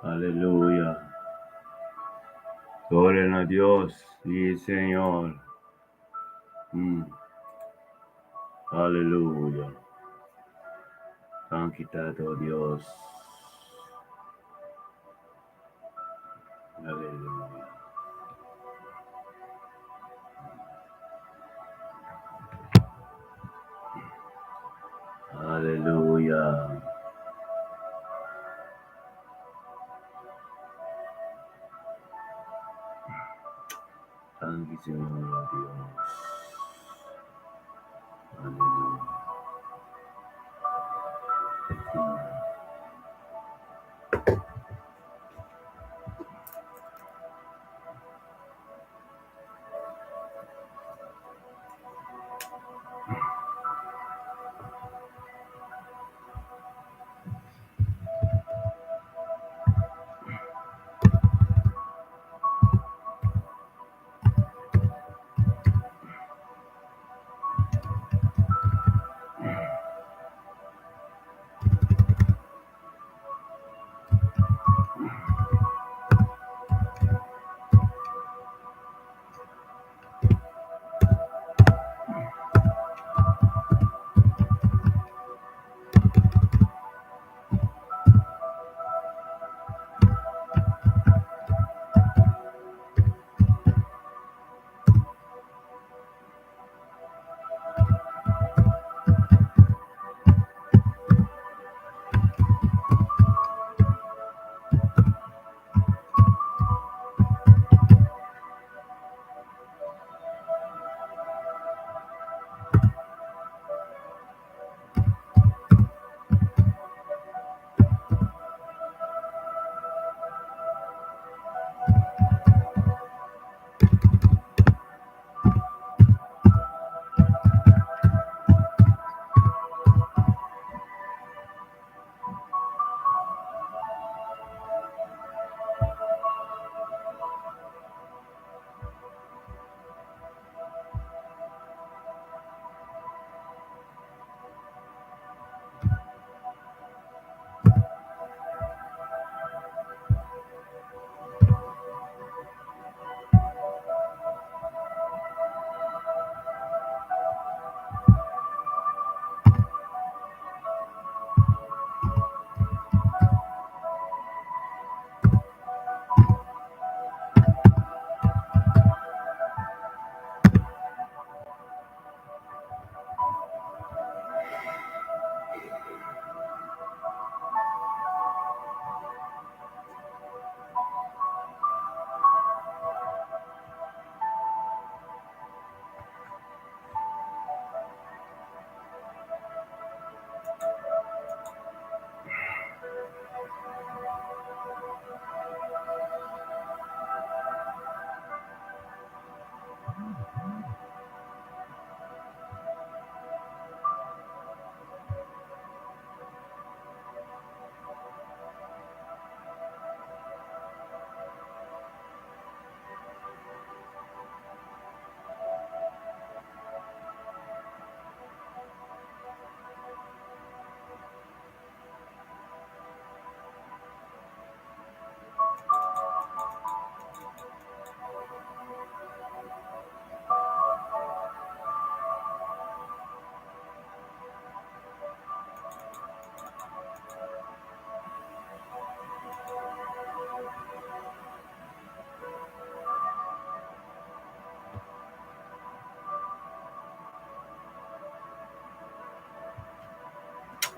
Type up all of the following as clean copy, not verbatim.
Aleluya. Gloria a Dios. Sí, Señor. Mm. Aleluya. Conquistado Dios. Aleluya. Aleluya. Thank you, Señor Dios. Aleluya.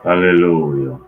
Aleluya.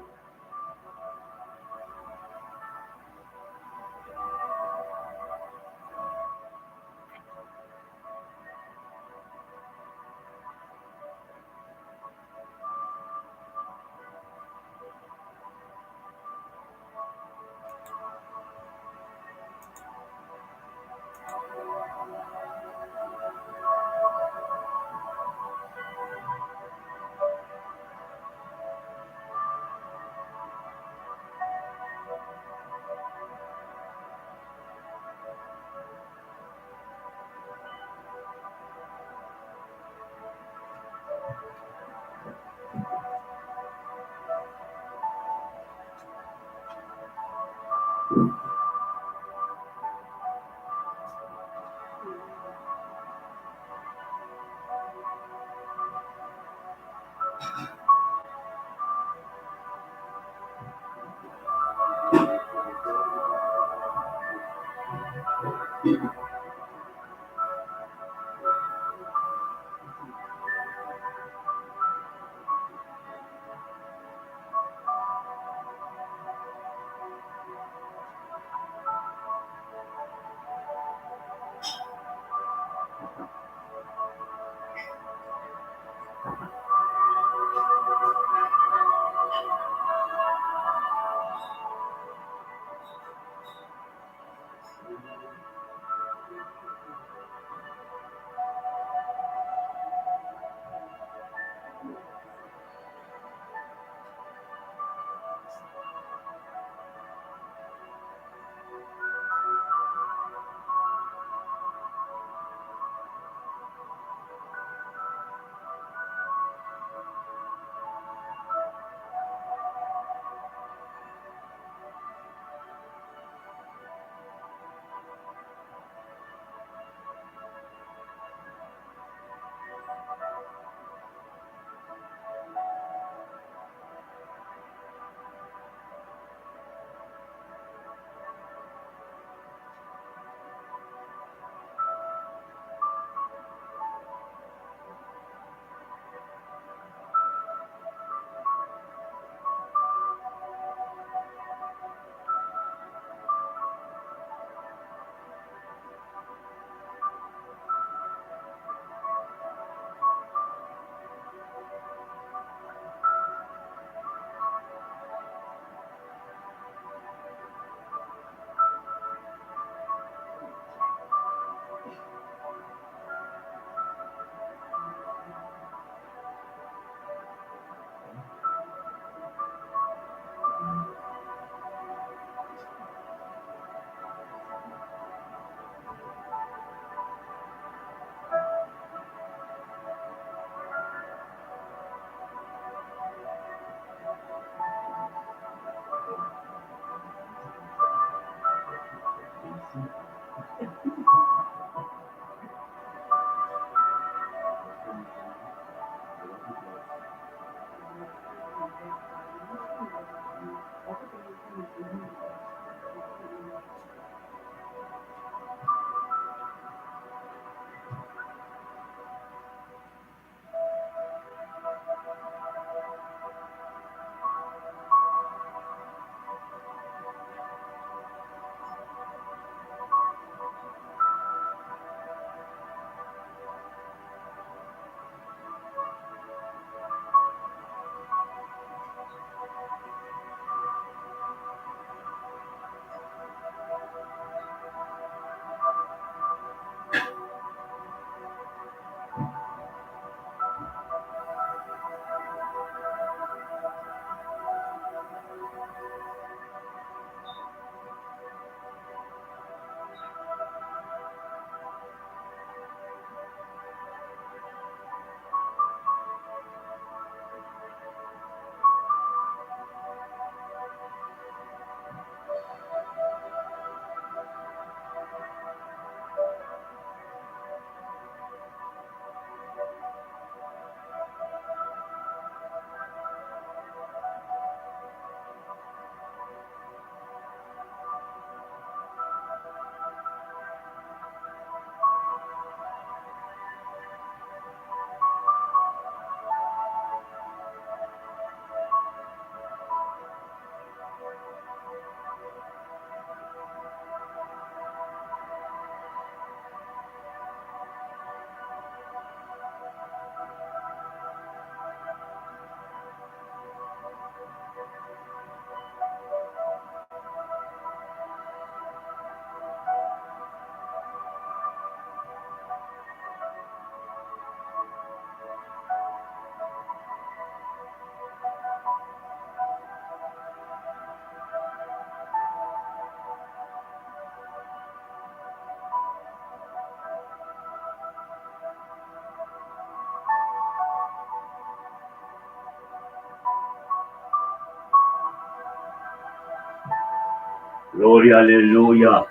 Gloria, aleluya.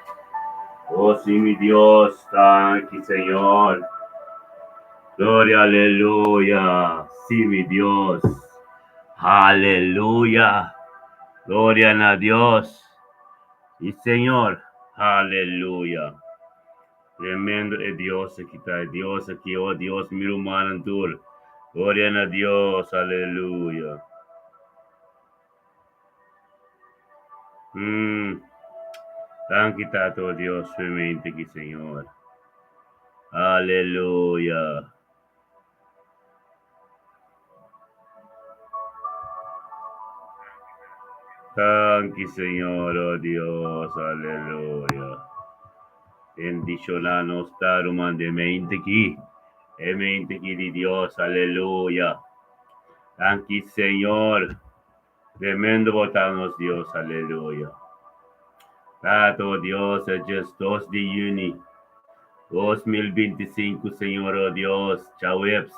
Oh, sí, mi Dios, thank you, Señor. Gloria, aleluya. Sí, mi Dios. Aleluya. Gloria a Dios. Y Señor, aleluya. Tremendo es Dios aquí, está Dios aquí, oh Dios, mi humano tur. Gloria a Dios, aleluya. Tan quitado Dios, suavemente aquí, Señor. Aleluya. Thank you, Señor, oh Dios, aleluya. Bendición nos taruman de mente aquí. De mente aquí de Dios, aleluya. Thank you, Señor. Tremendo botanos Dios, aleluya. Tato Dios, es just 2 de junio 2025, Señor, oh Dios, Chaweps.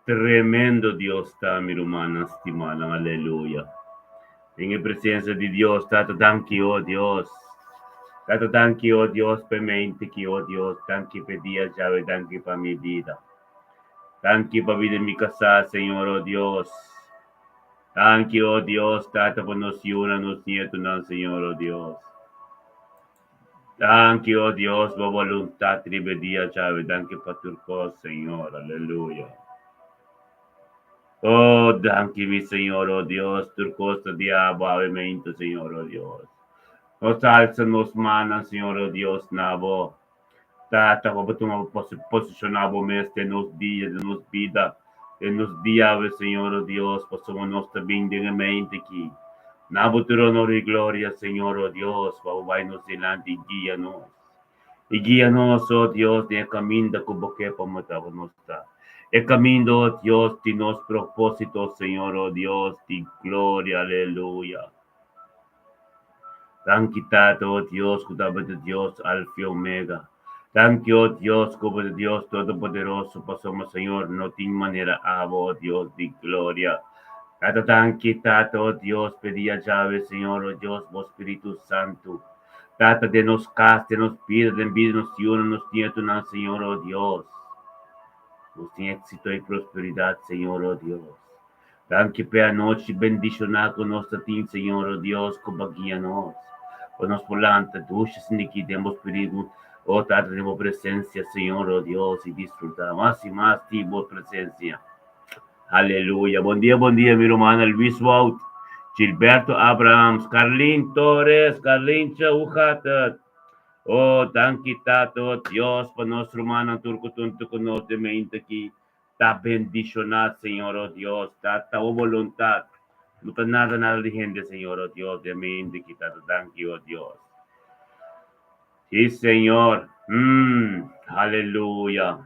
Tremendo Dios está, mi hermana estimada, aleluya. En la presencia de Dios, Tato, thank you, oh Dios. Tato, thank you, oh Dios, permente que, oh Dios, thank you, pedía llave, thank you para mi vida. Thank you para vida en mi casa, Señor, oh Dios. Thank you, oh Dios, Tato, por nos yuna, nos nietos, no, Señor, oh Dios. Thank you, oh Dios, por voluntad, tribedía llave, thank you para tu cosa, Señor, aleluya. Oh, thank you, mi Señor, oh Dios, tu cosa diabo, avemento, Señor, oh Dios. Nos alza, nos mana, Señor, oh Dios, nabo. Tata, como tú nos posicionamos este nos días, de nos vida, de nos días, Señor, oh Dios, posamos nuestra bendición aquí. Nabo tu honor y gloria, Señor, oh Dios, para nos delante y guíanos. Y guíanos, oh Dios, de camino como que podemos mostrar. El camino, oh Dios, de los propósitos, Señor, oh Dios, de gloria, aleluya. Tan quitado, oh Dios, cuidado de Dios, alfa y omega. Thank you, oh Dios, como de Dios Todopoderoso, pasamos, Señor, no tiene manera, oh Dios, de gloria. Tata tan quitado, oh Dios, pedía llave, Señor, oh Dios, oh Espíritu Santo. Trata de nos caste, nos pide, de envíe, nos uno, nos nietos, no, Señor, oh Dios. Nos tiene éxito y prosperidad, Señor, oh Dios. Anche per la noche bendicionar con nuestra team, Señor, oh Dios, como guíanos. Con nos volante, duches, niki, demos pedir, oh, tenemos presencia, Señor, oh Dios, y disfrutar más y más tipo presencia. Aleluya. Buen día, mi hermana Luis Wout, Gilberto Abrams, Carlin Torres, Carlin Chaujatat. Oh, tan quitado, Dios, por nuestro hermano turco, tunto con nosotros, mente aquí. Ta bendicionar, Señor, oh Dios, ta voluntad. No está nada de gente, Señor, oh Dios, de mente quitado, thank you, oh Dios. Sí, Señor. Aleluya.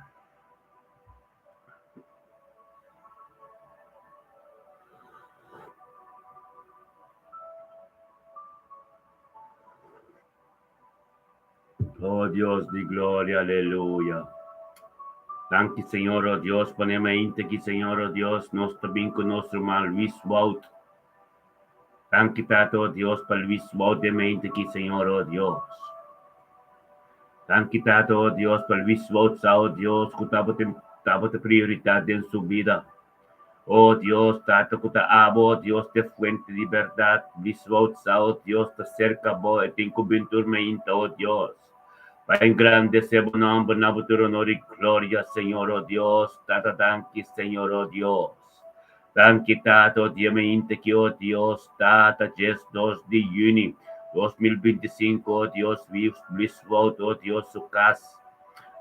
Oh Dios de gloria, aleluya. Thank you, Señor, oh Dios, poneme aquí, Señor, oh Dios, nuestro bien con nuestro hermano Luis Wout. Thank you, oh Dios, para Luis Wout de mente aquí, Señor, oh Dios. Thank you, oh Dios, para Luis Wout, oh Dios, que prioridad en su vida. Oh Dios, tato kuta abo, Dios de fuente de verdad, Luis Wout, oh Dios, te cerca, bo, et incubinturmente, oh Dios. Para engrandecer tu nombre, tu honor y gloria, Señor, oh Dios. Tata, tanki, Señor, oh Dios. Tanki, tato, diamente que, oh Dios, tata, 2 de junio 2025, oh Dios, Luis Wout, oh Dios, su casa.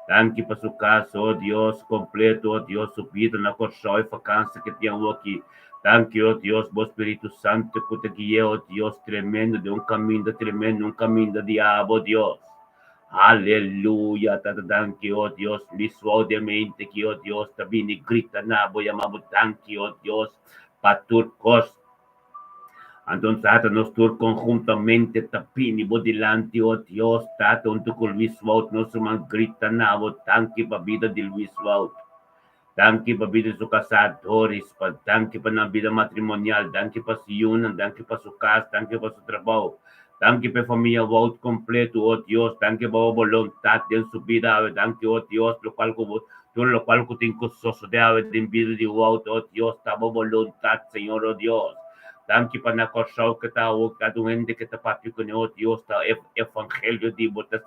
Tanki para su casa, oh Dios, completo, oh Dios, su vida, na corchó y vacancia que tiene aquí. Tanki, oh Dios, vos Espíritu Santo, que te guíe, oh Dios, tremendo, de un camino tremendo, un camino de diablo, oh Dios. Aleluya, thank you, oh Dios, visualmente que, oh Dios, también grita na, voy a llamar, thank you, oh Dios, paturcos. Entonces, tata, nos tur conjuntamente tapini, bo delante, oh Dios, tata, un tu con Luis Wout, nos man grita na, bo thank you, pa vida de Luis Wout. Danke pa vida su casadores, danke pa na vida matrimonial, danke pa su union, danke pa su casa, danke pa su trabajo. Danke pa familia vout completo, oh Dios, danke pa voluntad en su vida, danke, oh Dios, lo cual que tengo soso de ave de vida de vout, oh Dios, tamo voluntad, Señor, oh Dios. Danke pa na korshaw que ta o kaduende que ta papi con oh Dios, ta evangelio de bota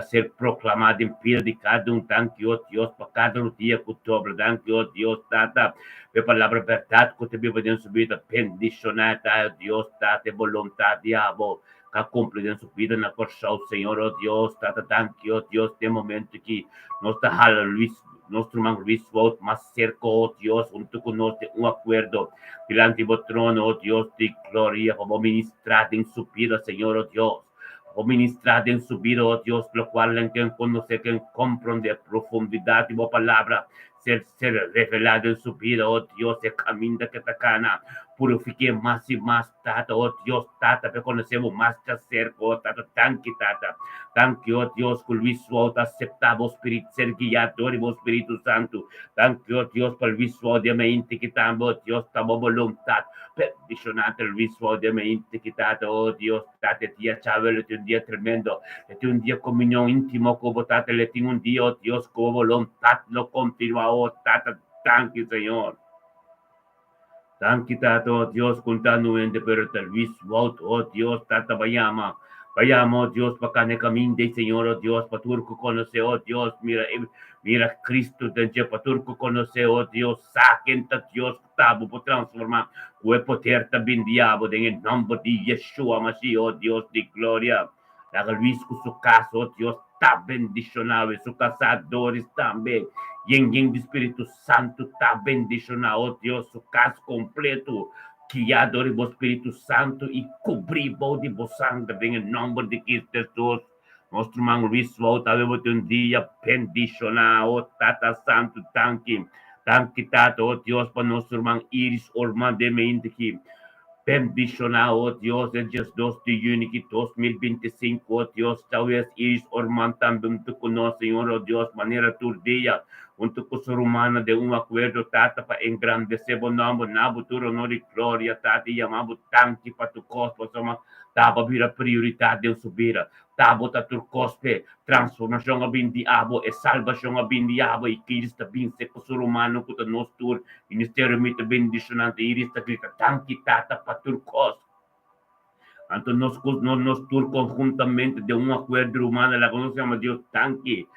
ser proclamado em vida de cada um, tanque, ó Deus, para cada dia que tu obra, tanque, ó Deus, tata, a palavra verdade que te vive dentro da vida, bendicionada, Deus, tata, vontade, diabo, que cumpre dentro da vida na corção, Senhor, ó Deus, tata, tanque, ó Deus, tem momento que nós está nosso irmão Luís volta mais cerca, ó Deus, junto conosco, um acordo, diante do trono, ó Deus, de glória, para ministrar em sua vida, Senhor, ó Deus. O ministrado en su vida, oh Dios, lo cual en que conoce, que comprende a profundidad y palabra, ser revelado en su vida, oh Dios, el camino que te cana, purifique más y más, tata, oh Dios, tata, que conocemos más de cerca, oh tata, tanque, oh Dios, que Luis Suárez aceptaba, Espíritu, ser guiador y Espíritu Santo, tanque, oh Dios, para Luis Suárez, de mente que estamos, oh Dios, estamos voluntad, peticionate Luis Suárez, de mente que tata, oh Dios, tata, tía Chávez, un día tremendo, le un día comunión íntimo, como tata, le tengo un día, oh Dios, como voluntad, lo continúa, oh tata, tanque, Señor. Tanki tata, oh Dios, continuamente, pero tal vez, oh Dios, tata, vayamos, oh Dios, para que ne caminde, Señor, oh Dios, para turco conoce, oh Dios, mira Cristo, para turco conoce, oh Dios, saquen, Dios, tabo, por transformar, cuerpo, tierra, bien diabo, en el nombre de Yeshua, Mashiach, oh Dios, de gloria, la Luis, su caso, oh Dios, está bendicionado, su cazadores también, y en el Espíritu Santo está bendicionado, oh Dios, su caso completo, guiado por el Espíritu Santo y cubrido de vos sangre en el nombre de Cristo Jesús. Nuestro hermano Luis Volta, vemos un día bendicionado, oh Tata Santo, tanque, Tata, oh Dios, para nuestro hermano Iris, Orman de mente que bendicionado, oh Dios, el Dios 2 de Unity 2025, oh Dios, talvez Iris Orman também tu conosco, Senhor, oh Dios, maneira turdia, junto com o humana de um acordo, tata, para engrandecer o nome, na futuro, honor e glória, tata, e amamos tanto para tu corpo, soma, tava vira prioridade em subir, tava ta tu cospe, transformação a bem diabo, e salvação a bem diabo, e Cristo bem se com o humano, com o nosso tur, ministério muito bendicionante, iris ta grita, tanto, tata, para tu corpo. Anto nos tur conjuntamente de un acuerdo humano, la conocemos Dios, tanque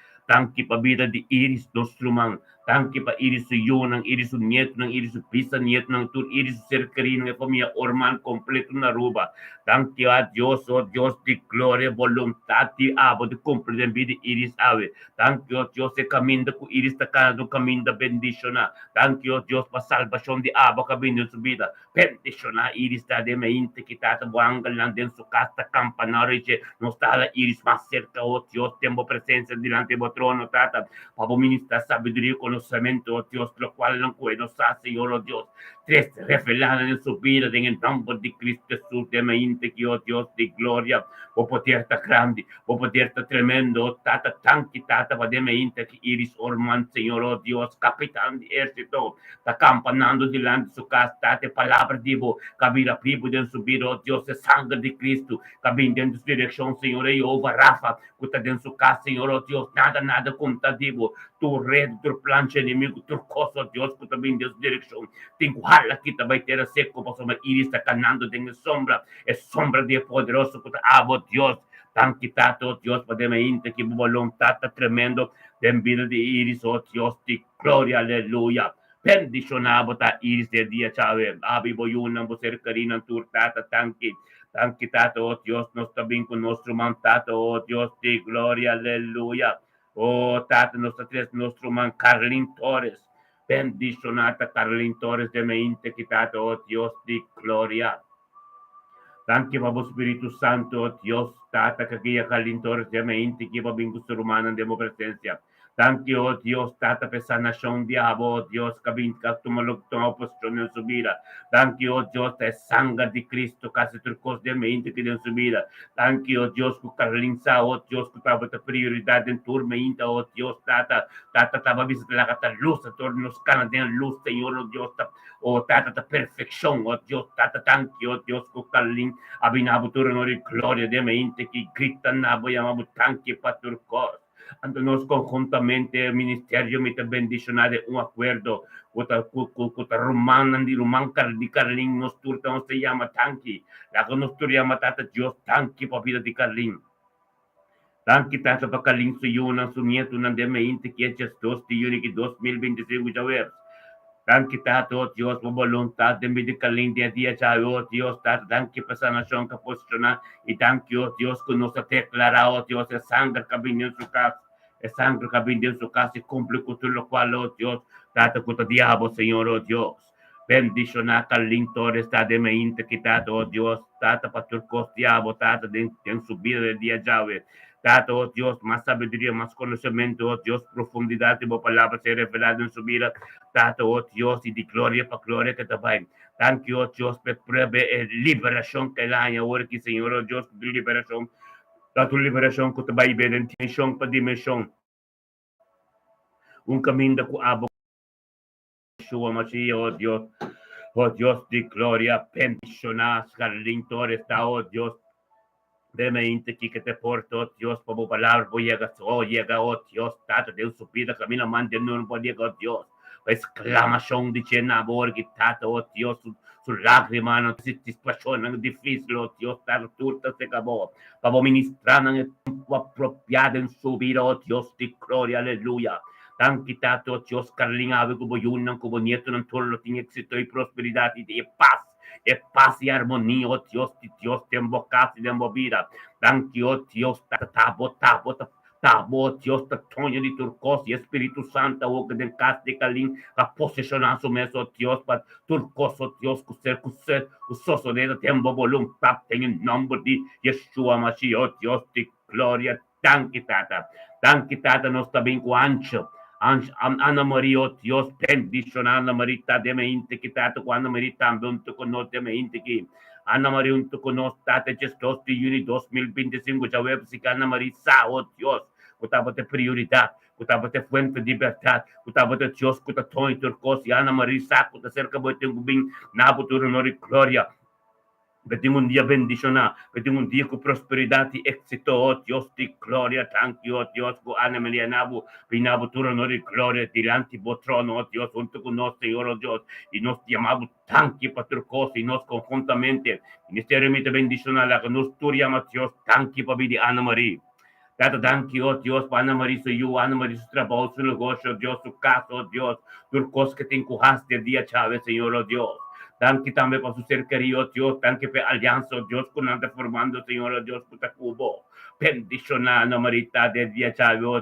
para vida de Iris, nuestro man, tanque para Iris su Yonan, Iris su nieto, Iris su pisa nieto, tur Iris su ser querido, familia Orman completo na ruba, tanque a Dios, oh Dios de gloria, voluntad de abo, de cumplir en vida Iris ave, tanque oh Dios, se camina con Iris tacando, camina bendiciona, tanque oh Dios, para salvación de abo, camino en su vida, bendiciona Iris da de mente que está buanga en su casa campanario, no está la Iris más cerca, oh Dios, tengo presencia delante de trono, tata, para ministrar sabiduría y conocimiento, oh Dios, lo cual no puedo saber, Señor, oh Dios, tres reveladas en su vida, en el nombre de Cristo Jesús, de mente que, oh Dios, de gloria, o poder estar grande, o poder estar tremendo, tata, tanque, tata, para de mente que Iris Orman, Señor, oh Dios, capitán de ejército, está campanando delante de su casa, tata, palabra divo, cabira privo de su vida, oh Dios, es sangre de Cristo, cabina en su dirección, Señor, Jehová Rafa, que está en su casa, Señor, oh Dios, nada contra divo, tu red, tu plancha inimigo, tu cosa, Dios, que también en su dirección, tengo jala que te va a tener seco, para su iris está canando en sombra, es sombra de poderoso, que te amo, Dios, tan quitado, Dios, para mente que voluntad tremendo, de vida de iris, oh Dios, de gloria, aleluya. Bendicionado ta iris de dia chave, abi boyunan, ser carina turtata, tanque, tato, oh Dios, nos también con nuestro mantato, oh Dios, de gloria, aleluya. Oh, tata, nuestro man Carlin Torres, bendicionata Carlin Torres de mente quitado, oh Dios, de gloria. Tanque para o Espírito Santo, oh Dios, tata, que guia Carlin Torres de mente, que va bingo ser humano, de presencia. Thank you, oh Dios, Tata pe sanación diabo, oh Dios, kabinka tumalugtong oposisyon ng subira. Thank you, oh Dios, te sangre de Cristo, kasi turcos de mente que den subira. Thank you, oh Dios, ku karlinsa, oh Dios, ku taba ta prioridad en turma inta, oh Dios, Tata taba visita la kata luz, tornos kana den luz, Señor, oh Dios, oh Tata ta perfección, oh Dios, Tata, thank you, oh Dios, ku karling, abinabuturo no ri gloria de mente, ki gritan na, voy a mabutanki pa turcos. Ante nos conjuntamente el ministerio me bendicionare un acuerdo kuta romanan di rumankar di Carlin nos turta nos te llama tanki la nos tur llama tata Dios tanki papita di Carlin tanki tata pa Carlin su yuna su nieto nan de me inte que estos di yuni que 2025 ya ver tanki tata oh Dios por voluntad de mi di Carlin dia dia ya oh Dios tata tanki pa sanación ka posiciona y tanki oh Dios que nos ha declarado oh Dios el sangre que vino en su casa el sangre que vino en su casa y cumple con todo lo cual oh Dios Tata kuta diabo, Señor, oh Dios. Bendiciona Carlin Torres, Tata de Meinte, quitado, oh Dios. Tata Paturcos, diabo, Tata en su vida del día llave. Tata, oh Dios, más sabiduría, más conocimiento, oh Dios, profundidad, tu palabra se revelada en su vida. Tata, oh Dios, y de gloria para gloria que te va. Thank you, oh Dios, por pruebe liberación que la hay ahora aquí, Señor, oh Dios, tu liberación. La tu liberación que te va a ver en dimensión para dimensión. Un camino de abo. Yeshua Mashiach, oh Dios de gloria, bendicionas, Carlin Torres, oh Dios, de mente que te porto, oh Dios, por tu palabra, llega, oh Dios, Tata de su vida, camina, mande, no llega, oh Dios, exclamación de llena, que Tata, oh Dios, su lágrima, no situación difícil, oh Dios, Tata, turta se acabó, para ministrar en el tiempo apropiado en su vida, oh Dios de gloria, aleluya. Tan quitado Dios Carlin ave como yunan como nieto en todo lo tiene éxito y prosperidad y de paz y armonía, oh Dios, te embocas y de movida. Tan que, oh Dios, tabo, Dios, Toño de Turcos y Espíritu Santo, oh que den casa de Carlin, a posicionar su mesa, oh Dios, para Turcos, oh Dios, usoso de tiempo voluntad, en el nombre de Yeshua Mashiach, oh Dios, de gloria, tan quitata, nos está bien con ancho. Ana Maria, oh Dios, bendición Ana Marita de mente que tato cuando Marita junto con nos de mente que Ana Maria junto con nos tate gestos de juni 2025 ya web si Ana Marisa, oh Dios, kutaba de prioridad, kutaba de fuente de libertad, kutaba de Dios, kutaba de turcos y Ana Marisa, kutaba cerca de tengo bien, nabuturo no gloria. Pedimos un día bendición, pedimos un día con prosperidad y éxito, oh Dios de gloria, thank you, oh Dios, con Ana María Nabu, Pinabu, tu honor y gloria, delante de trono, oh Dios, junto con nosotros, Señor, oh Dios, y nos llamamos thank you, Pastor Cos, y nos conjuntamente, ministerio de bendición a la que nos tú llamas, Dios, thank you, papi de Ana María. Tata, thank you, oh Dios, para Ana María, su you, Ana María, su trabajo, su negocio, Dios, su casa, oh Dios, turcos que te encujaste el día, Chávez, Señor, oh Dios. Danke también por su ser querido, Dios. Danke por alianza, Dios, con ante formando, Señor, Dios, con Tacubo. Bendición a Marita de Dios,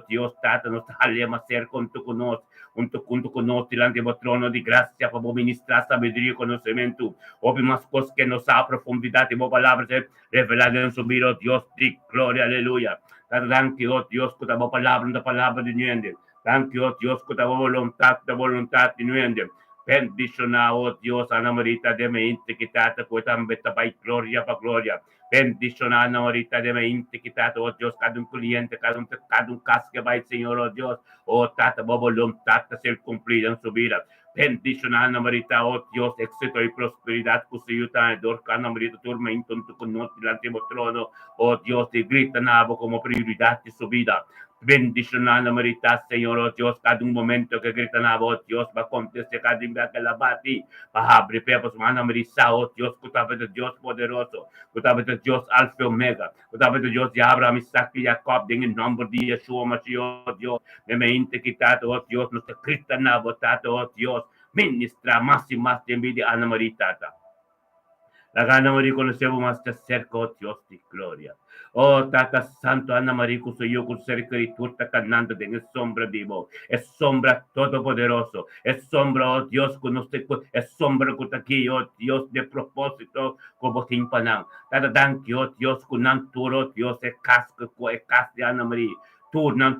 Dios, Tata, nos alema ser junto con nosotros, delante del trono de gracia, para ministrar sabiduría y conocimiento. Obvio más cosas que nos da profundidad y palabras reveladas en su vida, Dios, de gloria, aleluya. Tata, danke, oh Dios, con la palabra de nuende. Danke, oh Dios, con la voluntad de nuende. Bendicionado, oh Dios, Ana Marita de mente quitata, cuetan beta by gloria pa gloria. Bendicionado, Ana Marita de mente quitata, oh Dios, cada un cliente, cada un caso que va, Señor, oh Dios, oh Tata, voluntad de ser cumplida en su vida. Bendicionado, Ana Marita, oh Dios, éxito y prosperidad, cusiyuta, dorca, Ana Marita, turma, intonto con nosotros, delante del trono, oh Dios, te grita nabo como prioridad de su vida. Bendición Ana Marita, Señor, oh Dios, cada un momento que gritan a vos, Dios, va a contestar cada día que la bati, va a abrir pepas, Ana Marita, oh Dios, cutaba de Dios poderoso, cutaba de Dios Alfa y Omega, cutaba de Dios de Abraham, Isaac y Jacob, en el nombre de Yeshua Mashiach, oh Dios, de mente quitado, oh Dios, no se gritan a vos, oh Dios, ministra más y más de envidia Ana Marita. La Ana María conocemos más de cerca, oh Dios de gloria. Oh, Tata Santo, Ana María, soy yo con ser criatura caminando en el sombra vivo. Es sombra todopoderoso. Es sombra, oh Dios, con usted. Es sombra con aquí, oh Dios, de propósito, como timpanán. Tata, thank you, oh Dios, con anturo, Dios, es casco de Ana María.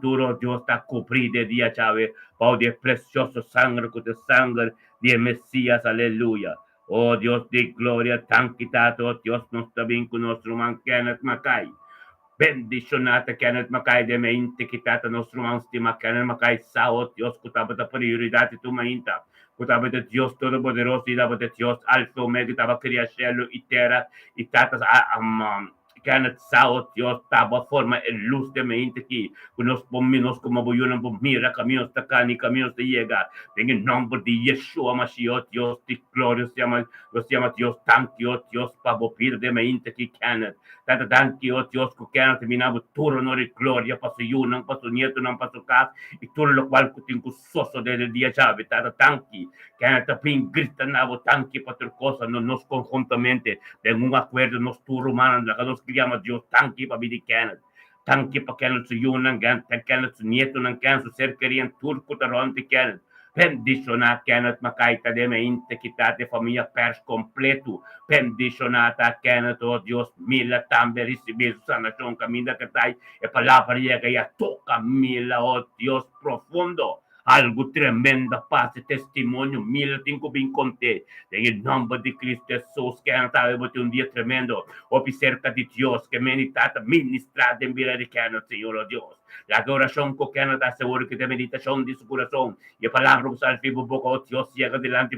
Turo, Dios, está cubrir de día, Chávez, por de precioso sangre, con de sangre de Mesías, aleluya. Oh Dios de gloria, tan quitado, Dios nos está bien con nuestro man Kenneth Mackay. Bendizionata Kenneth Mackay de mente quitata nostro man stima Kenneth Mackay sao Dios kutaba da prioridad tu mainta. Kutaba de Dios Todopoderoso y daba de Dios Alfa Omega daba crea cielo y tierra y tatas Kenneth sao Dios taba forma el luz de mente aquí. Unos pominos como boyunan mira caminos tacani caminos de llega. En el nombre de Yeshua Mashiach Dios de gloria se llama Dios thank you Dios pavo de mente aquí Kenneth. Tata tanti o Dios que han terminado todo honor y gloria para su yunan, para su nieto, no para su casa, y todo lo cual que tengo soso desde el día llave, tata tanti, que han también gritan nabo tanti para otra cosa, no nos conjuntamente, en un acuerdo, nos turro humanos, la que nos criamos Dios tanti para vivir Kenneth. Tanki para Kenneth su yunan, Kenneth su nieto, su ser querían turco, taronte Kenneth. Bendizionata Kenneth Makaita de mente quitate famiglia per completo. Bendizionata Kenneth, oh Dios, mila tambe recibir sanación camina que trae e palabra llega y toca mila, oh Dios profundo. Algo tremenda paz y testimonio, mila tengo bien conté. En el nombre de Cristo Jesús, que han estado un día tremendo, o cerca de Dios, que meditata, ministrada en vida de Kenneth, Señor, oh Dios. La adoración que Kenneth asegura que de meditación de su corazón, y palabra que sale vivo poco, oh Dios, llega delante